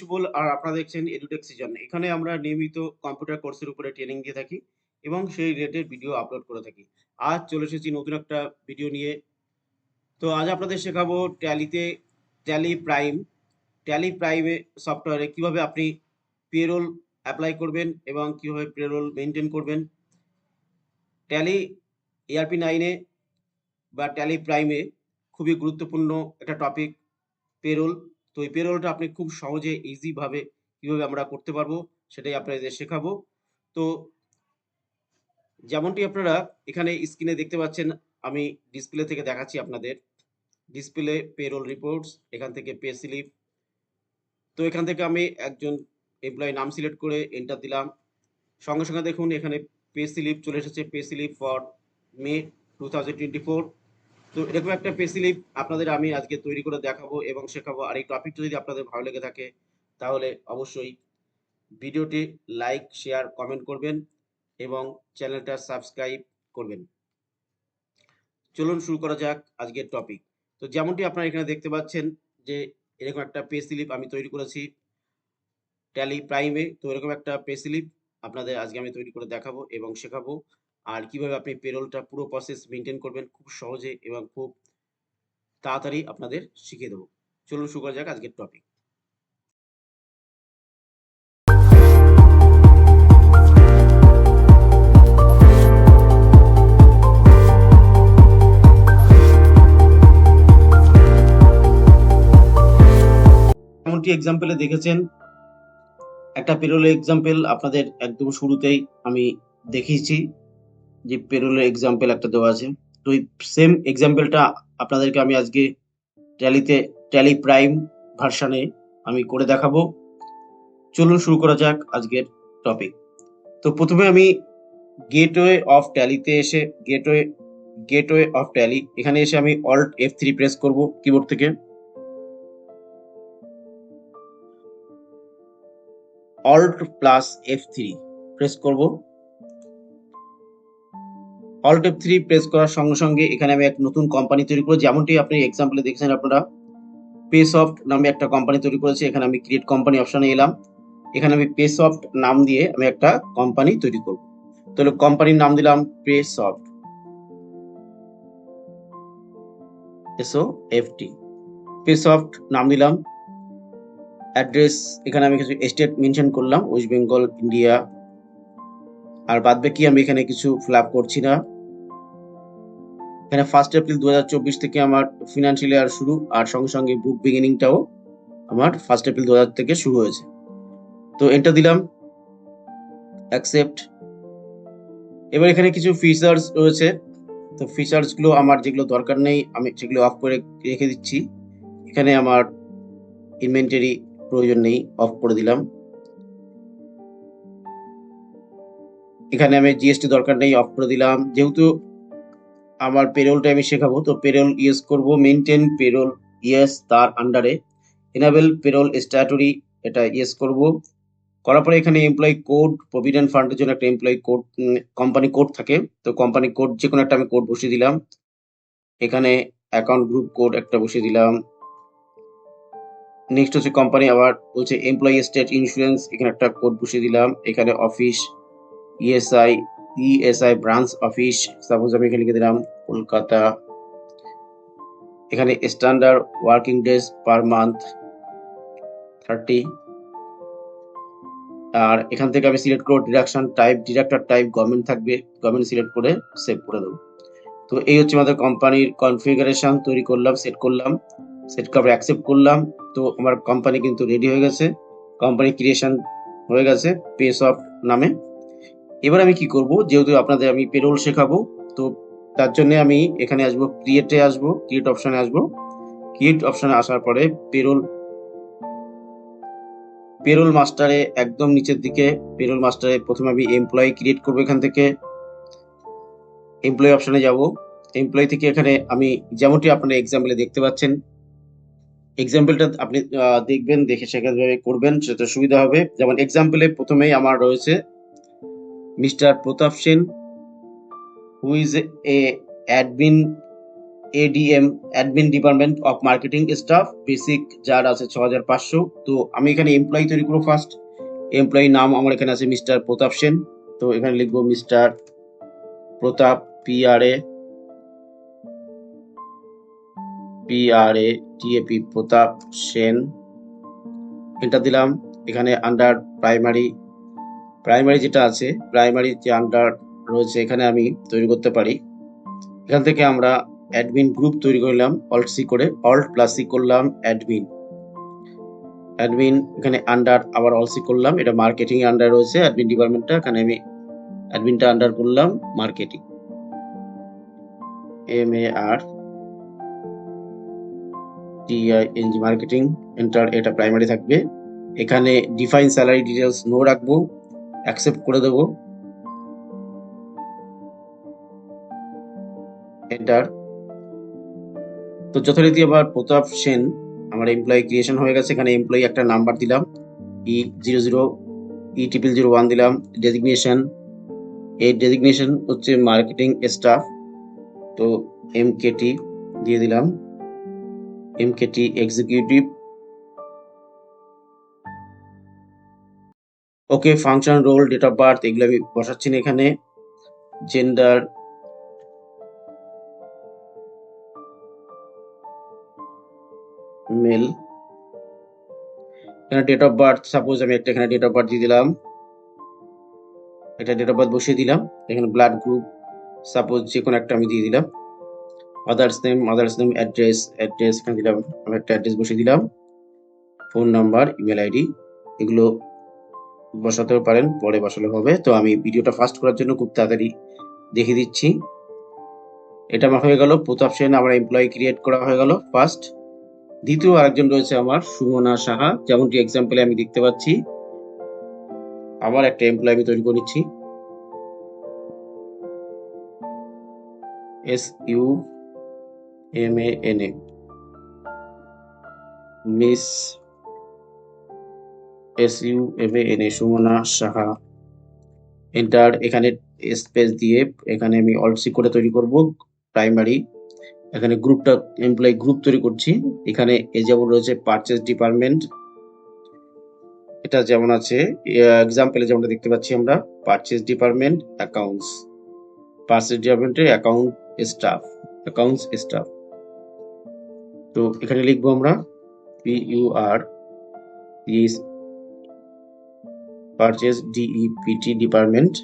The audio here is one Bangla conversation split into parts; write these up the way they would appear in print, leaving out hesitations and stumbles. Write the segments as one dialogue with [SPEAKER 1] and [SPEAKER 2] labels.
[SPEAKER 1] শুভল আর আপনারা দেখছেন এডুটেক সিজন। এখানে আমরা নিয়মিত কম্পিউটার কোর্সের উপরে ট্রেনিং দিয়ে থাকি এবং সেই রিলেটেড ভিডিও আপলোড করে থাকি। আজ চলে এসেছি নতুন একটা ভিডিও নিয়ে। তো আজ আপনাদের শেখাবো ট্যালিতে ট্যালি প্রাইম। ট্যালি প্রাইমে সফটওয়্যারে কিভাবে আপনি পেরোল অ্যাপ্লাই করবেন এবং কিভাবে পেরোল মেইনটেইন করবেন। ট্যালি ERP9 এ বা ট্যালি প্রাইমে খুবই গুরুত্বপূর্ণ একটা টপিক পেরোল। তো এই পেরোলটা আপনি খুব সহজে ইজি ভাবে কিভাবে আমরা করতে পারবো সেটাই আপনাদের শেখাবো। তো যেমনটি আপনারা এখানে স্ক্রিনে দেখতে পাচ্ছেন, আমি ডিসপ্লে থেকে দেখাচ্ছি আপনাদের। ডিসপ্লে পেরোল রিপোর্টস, এখান থেকে পে স্লিপ। তো এখান থেকে আমি একজন এমপ্লয়ি নাম সিলেক্ট করে এন্টার দিলাম। সঙ্গে সঙ্গে দেখুন এখানে পে স্লিপ চলে এসেছে, পে স্লিপ ফর মে 2024। তো এরকম একটা পে স্লিপ আপনাদের আমি আজকে তৈরি করে দেখাবো এবং শেখাবো। আর এই টপিকটা যদি আপনাদের ভালো লেগে থাকে তাহলে অবশ্যই ভিডিওটি লাইক, শেয়ার, কমেন্ট করবেন এবং চ্যানেলটা সাবস্ক্রাইব করবেন। চলুন শুরু করা যাক আজকের টপিক। তো যেমনটি আপনারা এখানে দেখতে পাচ্ছেন যে এরকম একটা পে স্লিপ আমি তৈরি করেছি ট্যালি প্রাইমে। তো এরকম একটা পে স্লিপ আপনাদের আজকে আমি তৈরি করে দেখাবো এবং শেখাবো। আর কিভাবে আপনি পেরোলটা পুরো প্রসেস মেইনটেইন করবেন খুব সহজে এবং খুব তাড়াতাড়ি আপনাদের শিখিয়ে দেবো। চলুন শুরু করা যাক আজকের টপিক। যেমনটি এক্সাম্পলে দেখেছেন, একটা পেরোলের এক্সাম্পল আপনাদের একদম শুরুতেই আমি দেখিয়েছি যে পেরোলের এক্সাম্পল একটা দেওয়া আছে। তো এই সেম এক্সাম্পলটা আপনাদেরকে আমি আজকে ট্যালি প্রাইম ভার্সানে আমি করে দেখাবো। চলুন শুরু করা যাক আজকের টপিক। তো প্রথমে আমি গেটওয়ে অফ ট্যালিতে এসে গেটওয়ে অফ ট্যালি এখানে এসে আমি অল্ট F3 প্রেস করব কিবোর্ড থেকে। অল্ট প্লাস F3 প্রেস করব। অল্ট F3 প্রেস করার সঙ্গে সঙ্গে এখানে আমি এক নতুন কোম্পানি তৈরি করব। যেমনটি আপনি এক্সাম্পলে দেখছেন আপনারা পেসফট নামে একটা কোম্পানি তৈরি করেছি। এখানে আমি ক্রিয়েট কোম্পানি অপশনে এলাম। এখানে আমি পেসফট নাম দিয়ে আমি একটা কোম্পানি তৈরি করব। তাহলে কোম্পানির নাম দিলাম পেসফট, SOFT। পেসফট নাম দিলাম। অ্যাড্রেস এখানে আমি কিছু স্টেট মেনশন করলাম, ওয়েস্ট বেঙ্গল, ইন্ডিয়া। আর বাদ বাকি আমি এখানে কিছু ফিল আপ করছি না। এখানে 1 এপ্রিল 2024 থেকে আমার ফিনান্সিয়াল ইয়ার শুরু, আর সঙ্গে সঙ্গে বুক বিগিনিংটাও আমার 1 এপ্রিল 2000 থেকে শুরু হয়েছে। তো এন্টার দিলাম, অ্যাকসেপ্ট। এবার এখানে কিছু ফিচার্স রয়েছে। তো ফিচার্স গুলো আমার যেগুলো দরকার নেই আমি সেগুলো অফ করে রেখে দিচ্ছি। এখানে আমার ইনভেন্টরি প্রয়োজন নেই, অফ করে দিলাম। এখানে আমি জিএসটি দরকার নেই, অফ করে দিলাম। যেহেতু আমার পেরোলটা আমি শেখাবো তো পেরোল ইয়েস করব। মেইনটেইন পেরোল ইয়েস, তার আন্ডারে এনাবেল পেরোল স্ট্যাটুরি এটা ইয়েস করব। করার পরে এখানে এমপ্লয়ি কোড, প্রভিডেন্ট ফান্ডের জন্য একটা এমপ্লয়ি কোড, কোম্পানি কোড থাকে। তো কোম্পানি কোড যে কোনো একটা আমি কোড বসিয়ে দিলাম। এখানে অ্যাকাউন্ট গ্রুপ কোড একটা বসিয়ে দিলাম। নেক্সট হচ্ছে কোম্পানি আবার বলছে এমপ্লয়ি স্টেট ইন্স্যুরেন্স, এখানে একটা কোড বসিয়ে দিলাম। এখানে office ESI branch office, suppose আমি এখানে লিখে দিলাম কলকাতা। এখানে standard working days per month 30। আর এখান থেকে আমি সিলেক্ট করব ডিডাকশন টাইপ, ডিডাক্টর টাইপ গভর্নমেন্ট থাকবে, গভর্নমেন্ট সিলেক্ট করে সেভ করে দেবো। তো এই হচ্ছে আমাদের কোম্পানির কনফিগারেশন তৈরি করলাম, সেট করলাম, সেট করে অ্যাকসেপ্ট করলাম। তো আমার কোম্পানি কিন্তু রেডি হয়ে গেছে, কোম্পানি ক্রিয়েশন হয়ে গেছে পেসফট নামে। এবার আমি কি করব, যেহেতু আপনাদের আমি পেরোল শেখাবো তো তার জন্য আমি এখানে আসবো, ক্রিয়েটে আসবো, ক্রিয়েট অপশনে আসবো। ক্রিয়েট অপশনে আসার পরে পেরোল মাস্টারে একদম নিচের দিকে পেরোল মাস্টারে প্রথমে আমি এমপ্লয়ি ক্রিয়েট করবো। এখান থেকে এমপ্লয়ি অপশনে যাব। এমপ্লয়ি থেকে এখানে আমি যেমনটি আপনারা এক্সাম্পলে দেখতে পাচ্ছেন, এক্সাম্পলটা আপনি দেখবেন, দেখে সেভাবে করবেন, সেটা সুবিধা হবে। যেমন এক্সাম্পলে প্রথমেই আমার রয়েছে mister Pratap Sen, who is a admin ADM admin department of marketing staff basic যার আছে 6500। তো আমি এখানে এমপ্লয়ি তৈরি করবো ফার্স্ট। এমপ্লয়ি নাম আমার এখানে আছে মিস্টার প্রতাপ সেন। তো এখানে লিখবো মিস্টার প্রতাপ PRATAP প্রতাপ সেন। এন্টার দিলাম। এখানে আন্ডার প্রাইমারি যেটা আছে, প্রাইমারি যে আন্ডার রয়েছে এখানে আমি তৈরি করতে পারি। এখান থেকে আমরা অ্যাডমিন গ্রুপ তৈরি করলাম অল্ট সি করে, অল্ট প্লাস সি করলাম অ্যাডমিন এখানে আন্ডার আবার অল সি করলাম। এটা মার্কেটিং আন্ডার রয়েছে অ্যাডমিন ডিপার্টমেন্টটা, এখানে আমি অ্যাডমিনটা আন্ডার করলাম মার্কেটিং, MARTING মার্কেটিং। এন্টার। এটা প্রাইমারি থাকবে। এখানে ডিফাইন স্যালারি ডিটেলস নো রাখবো, অ্যাকসেপ্ট করে দেবো, এন্টার। তো যথারীতি আবার প্রতাপ সেন আমার এমপ্লয়ি ক্রিয়েশন হয়ে গেছে। এখানে এমপ্লয়ি একটা নাম্বার দিলাম E00 E0001 দিলাম। ডেজিগনেশন, এই ডেজিগনেশন হচ্ছে মার্কেটিং স্টাফ, তো MKT দিয়ে দিলাম, MKT executive. Okay, function, role, date of birth এগুলো আমি বসাচ্ছি না এখানে। Gender, male. এখানে ডেট অফ বার্থ, সাপোজ আমি একটা এখানে ডেট অফ বার্থ দিয়ে দিলাম, এটা ডেট অফ বার্থ বসিয়ে দিলাম। এখানে ব্লাড গ্রুপ সাপোজ যে কোনো একটা আমি দিয়ে দিলাম। আদার্স নেম, অ্যাড্রেস এখানে দিলাম, আমি একটা অ্যাড্রেস বসিয়ে দিলাম। ফোন নাম্বার, ইমেল আইডি এগুলো বসাতেও পারেন, পরে বসালে হবে। তো আমি ভিডিওটা ফাস্ট করার জন্য খুব তাড়াতাড়ি দেখিয়ে দিচ্ছি। এটা আমার হয়ে গেল, প্রতাপ সেন আমার এমপ্লয়ি ক্রিয়েট করা হয়ে গেল ফার্স্ট। দ্বিতীয় আরেকজন রয়েছে আমার সুমনা সাহা, যেমনটি এক্সাম্পলে আমি দেখতে পাচ্ছি। আবার একটা এমপ্লয়ি আমি তৈরি করে নিচ্ছি, SUMANA, miss SUMANA Sumana Saha. Enter. এখানে স্পেস দিয়ে এখানে আমি অল্ট সি করে তৈরি করব প্রাইমারি। এখানে গ্রুপটা এমপ্লয়ি গ্রুপ তৈরি করছি। এখানে এই যেমন রয়েছে পারচেজ ডিপার্টমেন্ট, এটা যেমন আছে এক্সাম্পলে যেমনটা দেখতে পাচ্ছি আমরা, পারচেজ ডিপার্টমেন্ট অ্যাকাউন্টস, পারচেজ ডিপার্টমেন্টের অ্যাকাউন্টস স্টাফ। তো এখানে লিখবো আমরা PUR পারচেজ DEPT ডিপার্টমেন্ট,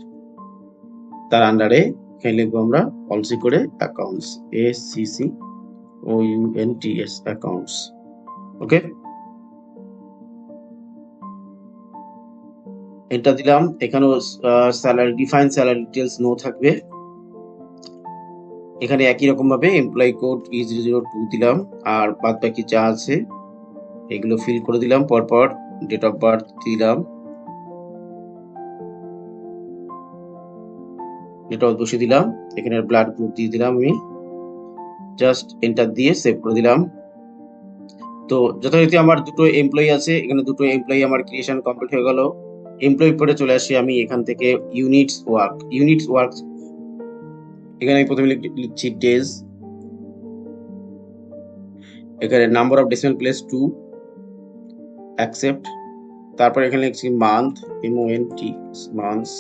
[SPEAKER 1] তার আন্ডারে এখানে লিখবো আমরা অলসি করে অ্যাকাউন্টস, ACCOUNTS অ্যাকাউন্টস। ওকে, এটা দিলাম। এখানেও salary, define salary details no থাকবে। এখানে একই রকম ভাবে এমপ্লয়ি কোড E002 দিলাম, আর বাদ বাকি যা আছে এগুলো ফিল করে দিলাম। পরপর ডেট অফ বার্থ দিলাম, ডেট অফ বসিয়ে দিলাম। এখানে ব্লাড গ্রুপ দিয়ে দিলাম আমি, জাস্ট এন্টার দিয়ে সেভ করে দিলাম। তো যথারীতি আমার দুটো এমপ্লয়ি আছে, এখানে দুটো এমপ্লয়ি আমার ক্রিয়েশন কমপ্লিট হয়ে গেল। এমপ্লয়ি পরে চলে আসি আমি এখান থেকে ইউনিটস ওয়ার্ক। এখানে আমি প্রথমে লিখছি ডেজ, এখানে number of decimal place 2, accept. তারপর এখানে লিখছি month, MONT months,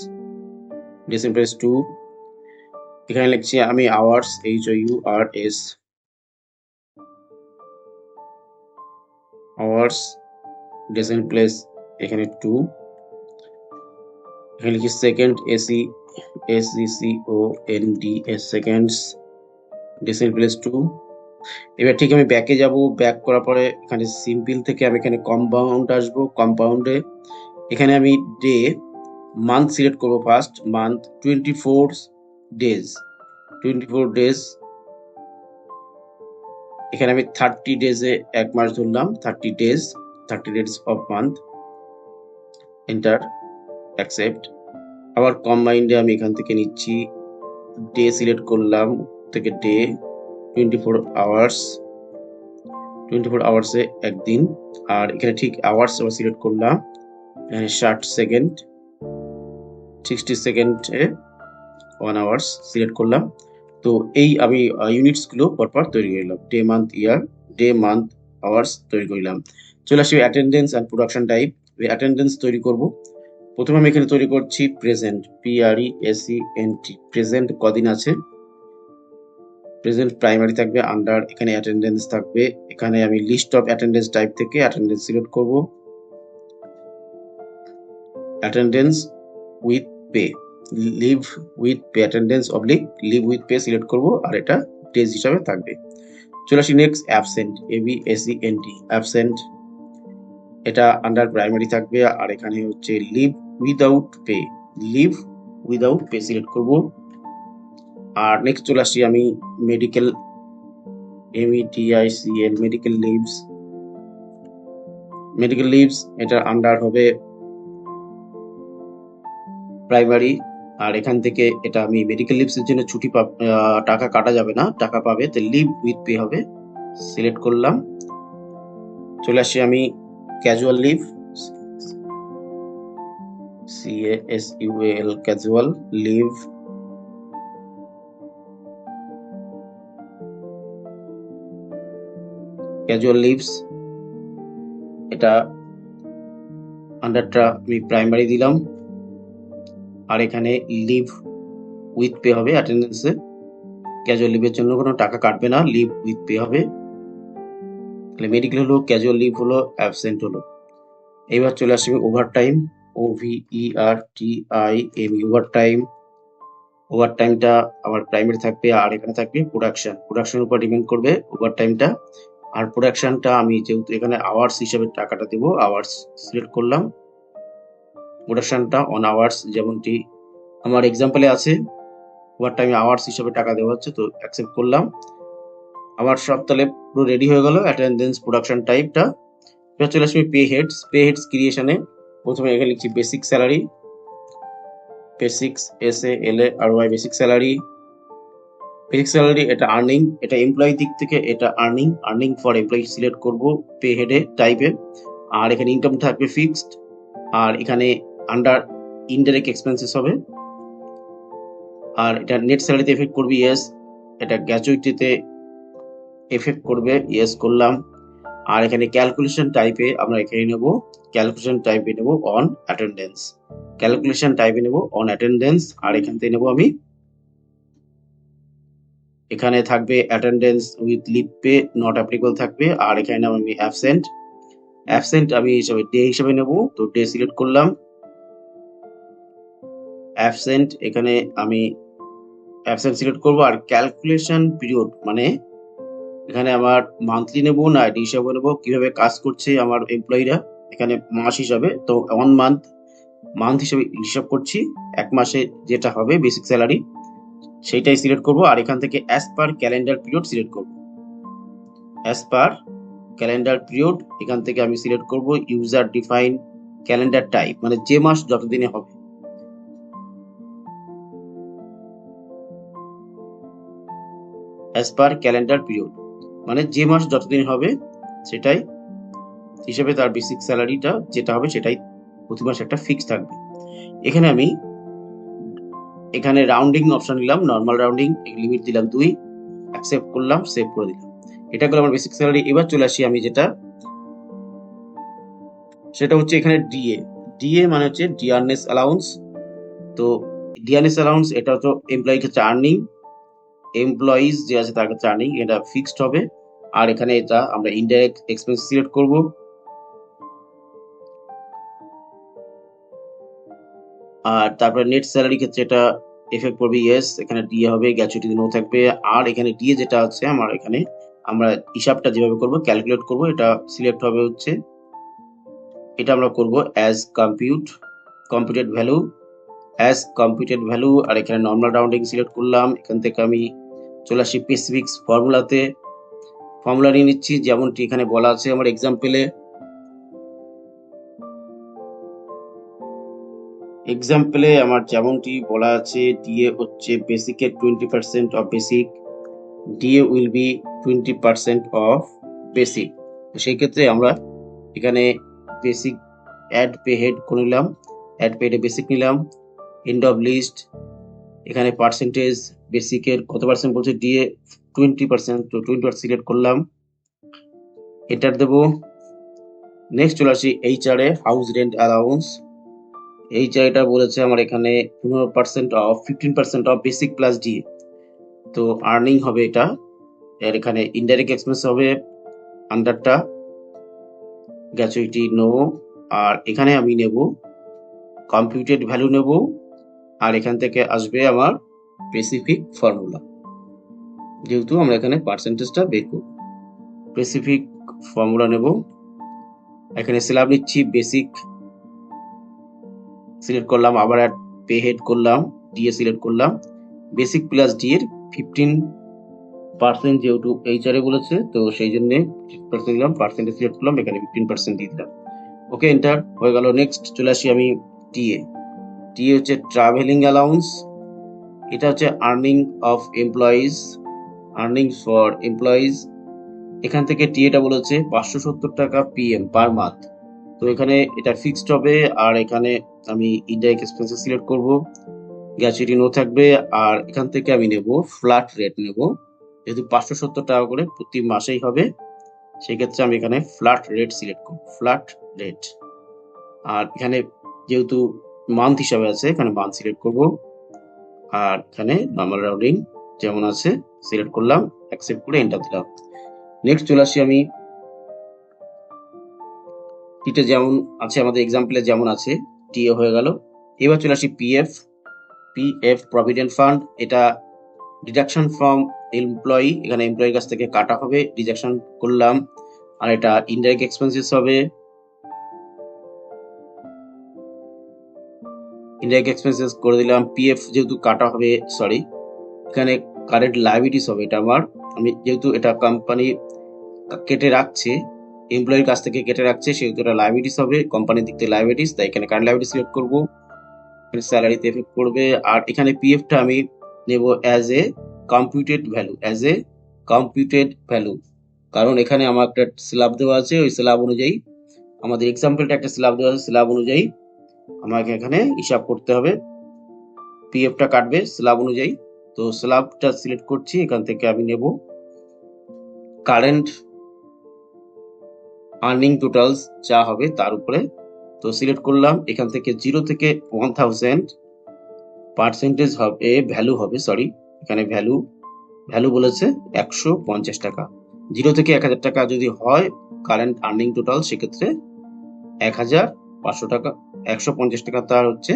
[SPEAKER 1] decimal place 2। এখানে লিখছি আমি hours, HOURS hours, decimal place এখানে 2। এখানে লিখছি second, SECONDS seconds, decimal place 2। এবার ঠিক আমি ব্যাকে যাব, ব্যাক করার পরে এখানে সিম্পল থেকে আমি এখানে কম্পাউন্ড আসবো। কম্পাউন্ডে এখানে আমি ডে, মান্থ সিলেক্ট করবো ফার্স্ট, মান্থ 24 ডেজ, এখানে আমি 30 ডেজে এক মাস ধরলাম, 30 days of month, enter, accept. আবার কম্বাইন্ডে আমি এখান থেকে নিচ্ছি ডে, সিলেক্ট করলাম থেকে ডে 24 আওয়ার্সে একদিন। আর এখানে ঠিক আওয়ার্স আবার সিলেক্ট করলাম, এখানে 60 সেকেন্ড, 60 সেকেন্ডে 1 আওয়ার্স সিলেক্ট করলাম। তো তো এই আমি ইউনিটস গুলো পরপর তৈরি করলাম, ডে মান্থ ইয়ার, ডে মান্থ আওয়ার্স তৈরি করলাম। চলে আসি attendance and production type. Attendance তৈরি করব। প্রথমে আমি এখানে তৈরি করছি প্রেজেন্ট, PRESENT, প্রেজেন্ট কদিন আছে, প্রেজেন্ট প্রাইমারি থাকবে, আন্ডার এখানে অ্যাটেন্ডেন্স থাকবে। এখানে আমি লিস্ট অফ অ্যাটেন্ডেন্স টাইপ থেকে অ্যাটেন্ডেন্স সিলেক্ট করব, attendance with pay, leave with pay, attendance oblique leave with pay select করব, আর এটা ডেজ হিসাবে থাকবে। চলে আসি নেক্সট, অ্যাবসেন্ট, ABSENT, অ্যাবসেন্ট, এটা আন্ডার প্রাইমারি থাকবে, আর এখানে হচ্ছে leave without pay, leave without pay select করব। আর নেক্সট চলে আসি আমি medical, MEDICL, medical leaves, medical leaves এটা আন্ডার হবে প্রাইমারি, আর এখান থেকে এটা আমি মেডিকেল লিভস এর জন্য ছুটি টাকা কাটা যাবে না, টাকা পাবে, তো লিভ উইথ পে হবে, সিলেক্ট করলাম। চলে আসি আমি casual leave, CASUAL, casual leave, casual leaves এটা আন্ডারটা আমি প্রাইমারি দিলাম, আর এখানে লিভ উইথ পে হবে অ্যাটেন্ডেন্সে, ক্যাজুয়াল লিভের জন্য কোনো টাকা কাটবে না, লিভ উইথ পে হবে। তাহলে মেডিকেল হলো, ক্যাজুয়াল লিভ হলো, অ্যাবসেন্ট হলো। এবার চলে আসবে ওভারটাইম, OVERTIME, ওভারটাইম। ওভারটাইমটা আমার প্রাইমারি থাকবে, আর এখানে থাকবে প্রোডাকশন, প্রোডাকশনের উপর ডিপেন্ড করবে ওভারটাইমটা। আর প্রোডাকশনটা আমি যেহেতু এখানে আওয়ার্স হিসাবে টাকাটা দেবো, আওয়ার্স সিলেক্ট করলাম, প্রোডাকশনটা অন আওয়ার্স যেমনটি আমার এক্সাম্পলে আছে, ওভারটাইম আওয়ার্স হিসাবে টাকা দেওয়া হচ্ছে, তো অ্যাকসেপ্ট করলাম। আমার সব তাহলে পুরো রেডি হয়ে গেল অ্যাটেন্ডেন্স প্রোডাকশন টাইপটা। এবার চলে আসবে পে হেডস, পে হেডস ক্রিয়েশনে প্রথমে এখানে লিখছি basic salary, basics SALARY, basic salary. Basic salary এটা আর্নিং, এটা এমপ্লয়ি দিক থেকে এটা earning, earning for employee select করব পে হেডে টাইপে। আর এখানে ইনকাম থাকবে ফিক্সড, আর এখানে আন্ডার ইনডাইরেক্ট এক্সপেন্সেস হবে। আর এটা নেট স্যালারিতে এফেক্ট করবে, ইয়েস। এটা গ্র্যাচুইটিতে এফেক্ট করবে, ইয়েস করলাম। আর এখানে ক্যালকুলেশন টাইপে আমরা এখানে নেব, ক্যালকুলেশন টাইপে নেব অন অ্যাটেন্ডেন্স, ক্যালকুলেশন টাইপে নেব অন অ্যাটেন্ডেন্স। আর এখান থেকে নেব আমি, এখানে থাকবে attendance with leave pay not applicable থাকবে, আর এখানে নেব আমি অ্যাবসেন্ট, অ্যাবসেন্ট আমি হিসাবে ডে হিসাবে নেব, তো ডে সিলেক্ট করলাম, অ্যাবসেন্ট এখানে আমি অ্যাবসেন্ট সিলেক্ট করব। আর ক্যালকুলেশন পিরিয়ড মানে এখানে আমার মান্থলি নেব না ডে হিসাবে নেব, কিভাবে কাজ করছে আমার এমপ্লয়িরা, এখানে মাস হিসাবে, তো 1 মান্থ, মান্থ হিসাবে হিসাব করছি, এক মাসে যেটা হবে বেসিক স্যালারি সেইটাই সিলেক্ট করব। আর এখান থেকে as per calendar period select করব, অ্যাজ পার ক্যালেন্ডার পিরিয়ড এখান থেকে আমি সিলেক্ট করব ইউজার ডিফাইন ক্যালেন্ডার টাইপ, মানে যে মাস যতদিনে হবে, অ্যাজ পার ক্যালেন্ডার পিরিয়ড মানে যে মাস যতদিন হবে সেটাই হিসেবে তার বেসিক স্যালারিটা যেটা হবে সেটাই প্রতি মাসে একটা ফিক্স থাকবে। এখানে আমি এখানে রাউন্ডিং অপশন নিলাম, নর্মাল রাউন্ডিং, লিমিট দিলাম 2, অ্যাকসেপ্ট করলাম, সেভ করে দিলাম। এটা হলো আমার বেসিক স্যালারি। এবার চলে আসি আমি যেটা, সেটা হচ্ছে এখানে ডিএ, ডিএ মানে হচ্ছে ডিয়ারনেস অ্যালাউন্স। তো ডিয়ারনেস অ্যালাউন্স এটা তো এমপ্লয়ির ক্ষেত্রে আর্নিং, এমপ্লয়িজ যে আছে তার ক্ষেত্রে আর্নিং, এটা ফিক্সড হবে। আর এখানে এটা আমরা ইনডাইরেক্ট এক্সপেন্স সিলেক্ট করব। আর তারপরে নেট স্যালারি ক্ষেত্রে এটা এফেক্ট করবে, ইয়েস, এখানে ডিএ হবে, গ্র্যাচুইটি নো থাকবে। আর এখানে ডিএ যেটা আছে আমার এখানে আমরা হিসাবটা যেভাবে করব ক্যালকুলেট করব, এটা সিলেক্ট হবে হচ্ছে, এটা আমরা করব as computed value, as computed value. আর এখানে নর্মাল রাউন্ডিং সিলেক্ট করলাম। এখান থেকে আমি চলে আসি স্পেসিফিক্স ফর্মুলাতে, ফর্মুলা নিয়ে নিচ্ছি যেমনটি এখানে বলা আছে আমার এক্সাম্পলে। এক্সাম্পলে আমার যেমনটি বলা আছে, ডিএ হচ্ছে বেসিকের 20% of basic, DA will be 20% of basic. তো সেই ক্ষেত্রে আমরা এখানে বেসিক অ্যাড পে হেড করে নিলাম, অ্যাড পে হেডে বেসিক নিলাম, এন্ড অফ লিস্ট, এখানে পার্সেন্টেজ বেসিকের কত পার্সেন্ট বলছে, ডিএ 20%, তো 20% সিলেক্ট করলাম, এন্টার দেবো। নেক্সট চলে আসি এইচআর এ, হাউস রেন্ট অ্যালাউন্স। এইচআর এটা বলেছে আমার এখানে 15% of, 15% of basic plus DA. তো আর্নিং হবে এটা, এর এখানে ইনডাইরেক্ট এক্সপেন্স হবে আন্ডারটা, গ্র্যাচুইটি নো, আর এখানে আমি নেব কম্পিউটেড ভ্যালু নেব, আর এখান থেকে আসবে আমার স্পেসিফিক ফর্মুলা, যেহেতু আমরা এখানে পার্সেন্টেজটা বের করব। স্পেসিফিক ফর্মুলা নেব, এখানে স্ল্যাব নিচ্ছি, বেসিক সিলেক্ট করলাম, আবার পে হেড করলাম, ডিএ সিলেক্ট করলাম, বেসিক প্লাস ডি এর 15% যেহেতু এইচআর এ বলেছে, তো সেই জন্য দিলাম, পার্সেন্টেজ সিলেক্ট করলাম, এখানে 15% দিয়ে দিলাম। ওকে, এন্টার হয়ে গেল। নেক্সট চলে আসি আমি টিএ। টিএ হচ্ছে ট্রাভেলিং অ্যালাউন্স, এটা হচ্ছে earning of employees, earning for employees. এখান থেকে টিএটা বলেছে 570 টাকা পিএম পার মান্থ। তো এখানে এটা ফিক্সড হবে, আর এখানে আমি ইনডাইরেক্ট এক্সপেন্সেস সিলেক্ট করব, গ্র্যাচুইটি নো থাকবে, আর এখান থেকে আমি নেব ফ্ল্যাট রেট নেব, যেহেতু 570 টাকা করে প্রতি মাসেই হবে, সেক্ষেত্রে আমি এখানে ফ্ল্যাট রেট সিলেক্ট করব, ফ্ল্যাট রেট। আর এখানে যেহেতু মান্থ হিসাবে আছে, এখানে মান্থ সিলেক্ট করব, আর এখানে নর্মাল রাউন্ডিং যেমন আছে সিলেক্ট করলাম, অ্যাকসেপ্ট করে এন্টার দিলাম। নেক্সট চলে আসি আমি টিতে, যেমন আছে আমাদের এক্সাম্পলে যেমন আছে, টিএ হয়ে গেল। এবার চলে আসি পিএফ। পিএফ প্রভিডেন্ট ফান্ড, এটা ডিডাকশন ফ্রম এমপ্লয়ি, এখানে এমপ্লয়ির কাছ থেকে কাটা হবে, ডিডাকশন করলাম, আর এটা ইনডাইরেক্ট এক্সপেন্সেস হবে, ইনডাইরেক্ট এক্সপেন্সেস করে দিলাম। পিএফ যেহেতু কাটা হবে, সরি, এখানে কারেন্ট লায়াবিলিটিস হবে, এটা আমার, আমি যেহেতু এটা কোম্পানি কেটে রাখছে, এমপ্লয়ির কাছ থেকে কেটে রাখছে, সেহেতু এটা লায়াবিলিটিস হবে, কোম্পানির দিক থেকে লায়াবিলিটিস, তাই এখানে কারেন্ট লায়াবিলিটিস সিলেক্ট করব, স্যালারিতে এফেক্ট করবে। আর এখানে পিএফটা আমি নেব as a computed value, as a computed value, কারণ এখানে আমার একটা স্ল্যাব দেওয়া আছে, ওই স্ল্যাব অনুযায়ী, আমাদের এক্সাম্পলটা একটা স্ল্যাব দেওয়া আছে, স্ল্যাব অনুযায়ী আমাকে এখানে হিসাব করতে হবে, পিএফটা কাটবে স্ল্যাব অনুযায়ী। তো স্ল্যাবটা সিলেক্ট করছি, এখান থেকে আমি নেব কারেন্ট আর্নিং টোটালস যা হবে তার উপরে, তো সিলেক্ট করলাম, এখান থেকে 0 থেকে 1000 পার্সেন্টেজ হবে, ভ্যালু হবে, সরি, এখানে ভ্যালু বলেছে 150 টাকা। 0 থেকে 1000 টাকা যদি হয় কারেন্ট আর্নিং টোটাল, সেক্ষেত্রে 1500 টাকা, 150 টাকা তার হচ্ছে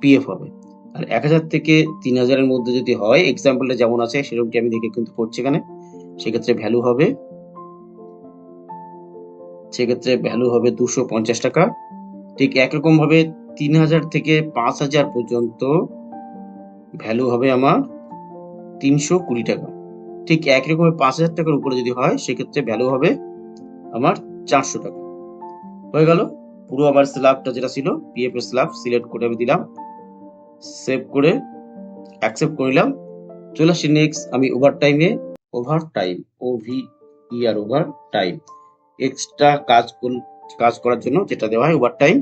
[SPEAKER 1] পিএফ হবে। আর 1000 থেকে 3000 এর মধ্যে যদি হয়, এক্সাম্পলটা যেমন আছে সেরকমটি আমি দেখে কিন্তু করছি এখানে, সেক্ষেত্রে ভ্যালু হবে 250 টাকা। ঠিক একরকম ভাবে 3000 থেকে 5000 পর্যন্ত ভ্যালু হবে আমার 320 টাকা। ঠিক একই রকম 5000 টাকার উপরে যদি হয়, সেক্ষেত্রে ভ্যালু হবে আমার 400 টাকা। হয়ে গেল। পুরো আমার স্ল্যাবটা যেটা ছিল পিএফ এর স্ল্যাব সিলেক্ট করে আমি দিলাম, সেভ করে অ্যাকসেপ্ট করলাম। চলে আসি নেক্সট, আমি over time, OVER over time, extra কাজ করার জন্য যেটা দেওয়া হয় ওভার টাইম।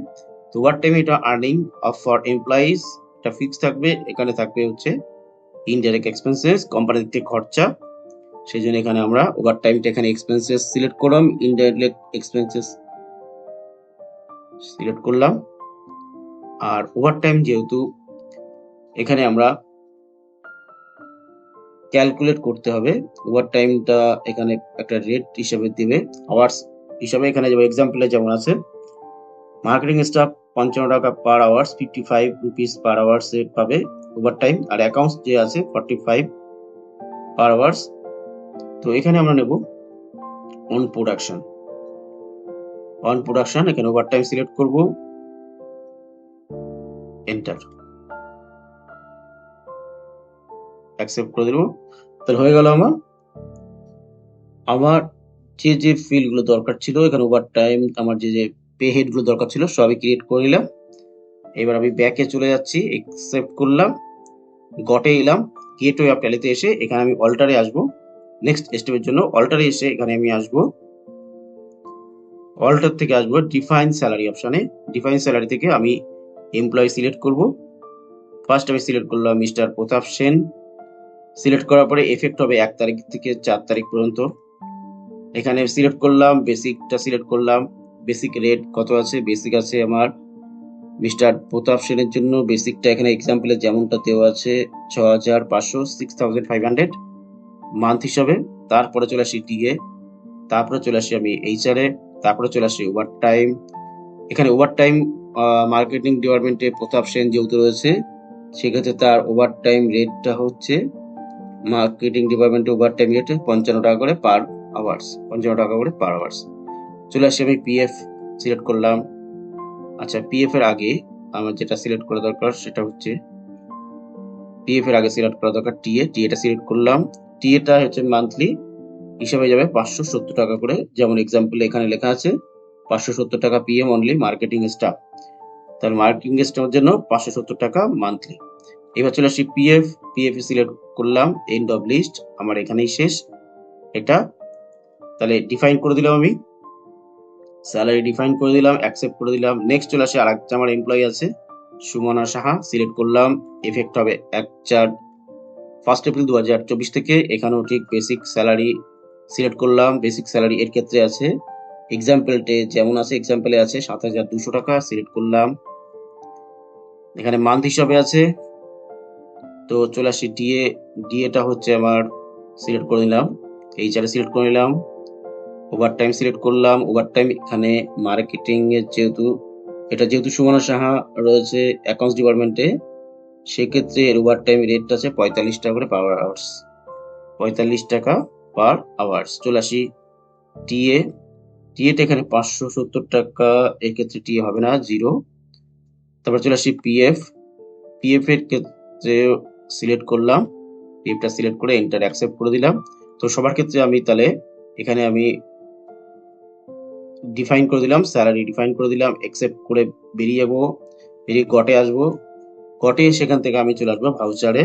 [SPEAKER 1] তো ওভার টাইম এটা আর্নিং অফ ফর এমপ্লয়িজ, এটা ফিক্স থাকবে, এখানে থাকবে হচ্ছে ইনডাইরেক্ট এক্সপেন্সেস, কোম্পানির থেকে খরচা, সেই জন্য এখানে আমরা ওভার টাইমটা এখানে এক্সপেন্সেস সিলেক্ট করলাম, ইনডাইরেক্ট এক্সপেন্সেস সিলেক্ট করলাম। আর ওভার টাইম যেহেতু এখানে আমরা ক্যালকুলেট করতে হবে, ওভার টাইমটা এখানে একটা রেট হিসেবে দিবে, আওয়ার্স হিসাবে এখানে যেমন এক্সাম্পলে যেমন আছে, মার্কেটিং স্টাফ 55 টাকা পার আওয়ার্স, 55 রুপিস পার আওয়ার্স পাবে ওভার টাইম। আর অ্যাকাউন্টস যে আছে 45 পার আওয়ার্স। তো এখানে আমরা নেব অন প্রোডাকশন, এখানে ওভার টাইম সিলেক্ট করব, এন্টার, অ্যাকসেপ্ট করে দেব। তাহলে হয়ে গেল আমার যে ফিল্ড গুলো দরকার ছিল, এখানে ওভার টাইম, আমার যে পে হেড গুলো দরকার ছিল সবই ক্রিয়েট করে নিলাম। এবার আমি ব্যাকে চলে যাচ্ছি, অ্যাকসেপ্ট করলাম, গটে এলাম, গেটওয়ে অফ ট্যালিতে এসে এখানে আমি অল্টারে আসবো, নেক্সট স্টেপের জন্য অল্টারে এসে এখানে আমি আসবো, অল্টার থেকে আসবো ডিফাইন স্যালারি অপশনে, ডিফাইন স্যালারি থেকে আমি এমপ্লয়ি সিলেক্ট করব। ফার্স্ট আমি সিলেক্ট করলাম মিস্টার প্রতাপ সেন, সিলেক্ট করার পরে এফেক্ট হবে 1 তারিখ থেকে 4 তারিখ পর্যন্ত। এখানে সিলেক্ট করলাম, বেসিকটা সিলেক্ট করলাম। বেসিক রেট কত আছে? বেসিক আছে আমার মিস্টার প্রতাপ সেনের জন্য বেসিকটা এখানে এক্সাম্পলে যেমনটা দেওয়া আছে 6500 6500 মান্থ হিসাবে। তারপরে চলে আসি ডিএ, তারপরে চলে আসি আমি এইচআর এ, তারপরে চলে আসি ওভার টাইম। এখানে ওভার টাইম মার্কেটিং ডিপার্টমেন্টে প্রতাপ সেন যেহেতু রয়েছে, সেক্ষেত্রে তার ওভার টাইম রেটটা হচ্ছে মার্কেটিং ডিপার্টমেন্টে ওভার টাইম রেট 55 টাকা করে পার আওয়ার্স, 55 টাকা করে পার আওয়ার্স। চলে আসি আমি পিএফ সিলেক্ট করলাম। আচ্ছা, পিএফ এর আগে আমার যেটা সিলেক্ট করা দরকার সেটা হচ্ছে পিএফ এর আগে সিলেক্ট করা দরকার টিএ। টিএটা সিলেক্ট করলাম। টিএটা হচ্ছে মান্থলি হিসাবে যাবে 570 টাকা করে, যেমন এক্সাম্পল এখানে লেখা আছে 570 টাকা পিএম অনলি মার্কেটিং স্টাফ। তাহলে মার্কেটিং স্টাফের জন্য 570 টাকা মান্থলি। এবার চলে আসি পিএফ। পিএফ সিলেক্ট করলাম, এন্ড অফ লিস্ট আমার এখানেই শেষ। এটা তাহলে ডিফাইন করে দিলাম আমি, স্যালারি ডিফাইন করে দিলাম, অ্যাকসেপ্ট করে দিলাম। নেক্সট চলে আসে আরেকটা আমার এমপ্লয়ি আছে সুমনা সাহা, সিলেক্ট করলাম। এফেক্ট হবে 1 এপ্রিল 2024 থেকে। এখানেও ঠিক বেসিক স্যালারি সিলেক্ট করলাম। বেসিক স্যালারি এর ক্ষেত্রে আছে এক্সাম্পলটে যেমন আছে, এক্সাম্পলে আছে 7200 টাকা, সিলেক্ট করলাম। এখানে মান্থ হিসাবে আছে। তো চলে আসি ডিএ। ডিএটা হচ্ছে আমার সিলেক্ট করে নিলাম, এইচআর সিলেক্ট করে নিলাম। ওভার টাইম সিলেক্ট করলাম। ওভার টাইম এখানে মার্কেটিং এর যেহেতু সুমনা সাহা রয়েছে অ্যাকাউন্টস ডিপার্টমেন্টে, সেক্ষেত্রে এর ওভার টাইম রেটটা আছে 45 টাকা করে পার আওয়ার্স, 45 টাকা পার আওয়ার্স। চলে আসি টিএ। টিএটা এখানে 570 টাকা, এক্ষেত্রে টিএ হবে না, 0। তারপর চলে আসি পিএফ। পিএফ এর ক্ষেত্রে সিলেক্ট করলাম, পিএফটা সিলেক্ট করে এন্টার অ্যাকসেপ্ট করে দিলাম। তো সবার ক্ষেত্রে আমি তাহলে এখানে আমি ডিফাইন করে দিলাম, স্যালারি ডিফাইন করে দিলাম, অ্যাকসেপ্ট করে বেরিয়ে যাবো, বেরিয়ে গটে আসবো। গটে সেখান থেকে আমি চলে আসবো ভাউচারে।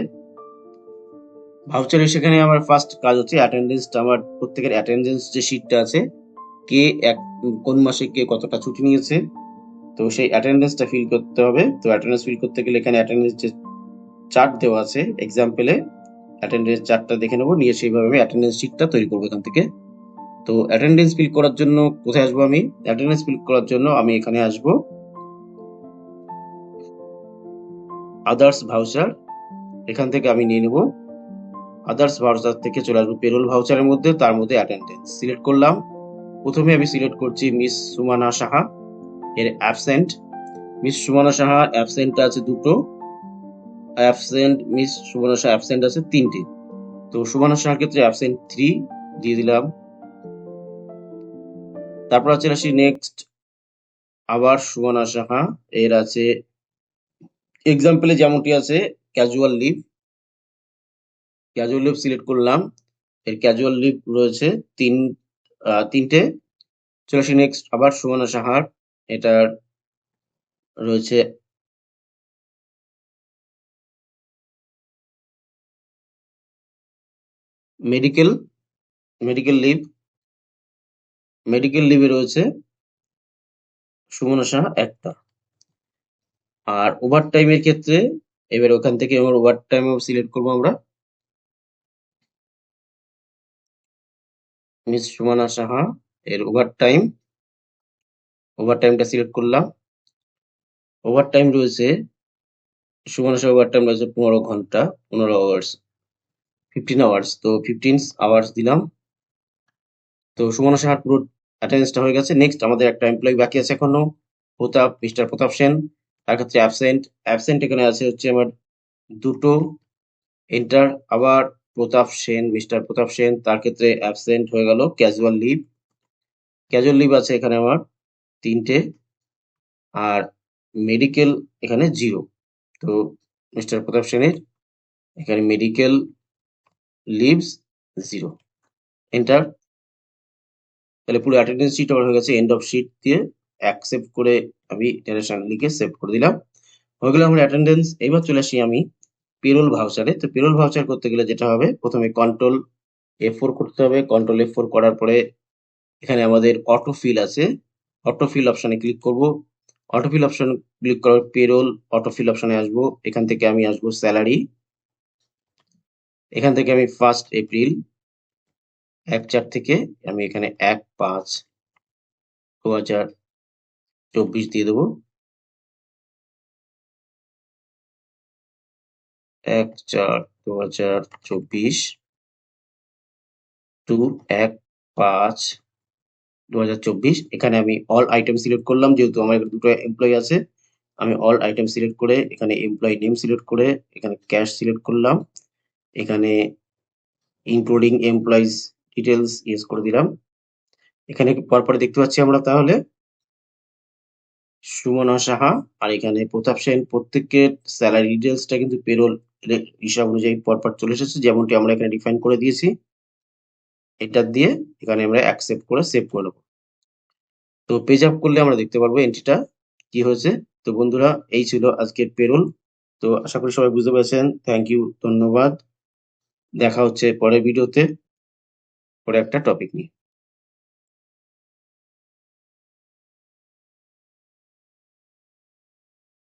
[SPEAKER 1] ভাউচারে সেখানে আমার ফার্স্ট কাজ হচ্ছে অ্যাটেন্ডেন্সটা, আমার প্রত্যেকের অ্যাটেন্ডেন্স যে শিটটা আছে, কে কোন মাসে কে কতটা ছুটি নিয়েছে, তো সেই অ্যাটেন্ডেন্সটা ফিল করতে হবে। তো অ্যাটেন্ডেন্স ফিল করতে গেলে এখানে অ্যাটেন্ডেন্স যে চার্ট দেওয়া আছে এক্সাম্পলে, অ্যাটেন্ডেন্স চার্টটা দেখে নেবো, নিয়ে সেইভাবে আমি অ্যাটেন্ডেন্স শিটটা তৈরি করবো এখান থেকে। তো অ্যাটেন্ডেন্স ফিল করার জন্য কোথায় আসবো আমি? অ্যাটেন্ডেন্স ফিল করার জন্য আমি এখানে আসবো আদার্স ভাউচার, এখান থেকে আমি নিয়ে নেব আদার্স ভাউচার থেকে চলে আসবো পেরোল ভাউচারের মধ্যে, তার মধ্যে অ্যাটেন্ডেন্স সিলেক্ট করলাম। প্রথমে আমি সিলেক্ট করছি মিস সুমানা সাহা এর absent. Miss Sumana Saha absent আছে 2টো, absent miss Sumana Saha absent আছে 3টে। তো সুমানা সাহার ক্ষেত্রে অ্যাবসেন্ট 3 দিয়ে দিলাম। তারপর চলে আসি নেক্সট, আবার সুমানা সাহা এর আছে এক্সাম্পলে যেমনটি আছে casual leave. Casual leave select করলাম, এর ক্যাজুয়াল লিভ রয়েছে 3টে। চলে আসি নেক্সট, আবার সুমনা সাহার, এটার রয়েছে মেডিকেল মেডিকেল লিভ। মেডিকেল লিভে রয়েছে সুমনা সাহা একটা। আর ওভার টাইমের ক্ষেত্রে এবার ওখান থেকে আমার ওভার টাইম সিলেক্ট করবো আমরা মিস সুমনা সাহা এর ওভার টাইমটা সিলেক্ট করলাম। ওভার টাইম রয়েছে সুমনা সাহা ওভার টাইম রয়েছে 15 ঘন্টা, 15 আওয়ার্স, 15 আওয়ার্স। তো 15 আওয়ার্স দিলাম। তো সুমনা সাহার পুরো অ্যাটেন্ডেন্সটা হয়ে গেছে। নেক্সট আমাদের একটা এমপ্লয়ি বাকি আছে এখনো, মিস্টার প্রতাপ সেন। তার ক্ষেত্রে অ্যাবসেন্ট এখানে আছে হচ্ছে আমার 2টো, এন্টার। আবার মিস্টার প্রতাপ সেন, তার ক্ষেত্রে অ্যাবসেন্ট হয়ে গেল। ক্যাজুয়াল লিভ আছে এখানে আমার 3টে, আর মেডিকেল এখানে 0। তো মিস্টার প্রতাপ সেনের এখানে মেডিকেল লিভস 0, এন্টার। তাহলে পুরো অ্যাটেন্ডেন্স শিট আমার হয়ে গেছে। এন্ড অফ শিট দিয়ে অ্যাকসেপ্ট করে আমি ডেরাশন লিখে সেভ করে দিলাম। হয়ে গেল আমার অ্যাটেন্ডেন্স। এবার চলে আসি আমি পেরোল ভাউচারে। তো পেরোল ভাউচার করতে গেলে যেটা হবে, প্রথমে কন্ট্রোল F4 করতে হবে। কন্ট্রোল F4 করার পরে এখানে আমাদের অটো ফিল আছে, অটো ফিল অপশনে ক্লিক করব। অটো ফিল অপশন ক্লিক করার পেরোল অটো ফিল অপশনে আসবো। এখান থেকে আমি আসবো স্যালারি, এখান থেকে আমি 1 এপ্রিল 1/4 থেকে আমি এখানে 1/5/2024 দিয়ে দেবো। 1/4/2024 টু 1/5/2024 এখানে আমি অল আইটেম সিলেক্ট করলাম, যেহেতু আমার এখানে 2 টা এমপ্লয়ি আছে। আমি অল আইটেম সিলেক্ট করে এখানে এমপ্লয়ি নেম সিলেক্ট করে এখানে ক্যাশ সিলেক্ট করলাম। এখানে ইনক্লুডিং এমপ্লয়িজ ডিটেলস ইয়েস করে দিলাম। এখানে পরপর দেখতে পাচ্ছি আমরা তাহলে সুমনা সাহা আর এখানে প্রতাপ সেন, প্রত্যেকের স্যালারি ডিটেলসটা কিন্তু পেরোল হিসাব অনুযায়ী পরপর চলে এসেছে, যেমনটি আমরা এখানে ডিফাইন করে দিয়েছি। এটা দিয়ে এখানে আমরা অ্যাকসেপ্ট করে সেভ করে নেবো। তো পেজ আপ করলে আমরা দেখতে পারবো এন্ট্রিটা কি হয়েছে। তো বন্ধুরা, এই ছিল আজকের পেরোল। তো আশা করি সবাই বুঝতে পেরেছেন। থ্যাংক ইউ, ধন্যবাদ। দেখা হচ্ছে পরের ভিডিওতে পরে একটা টপিক নিয়ে।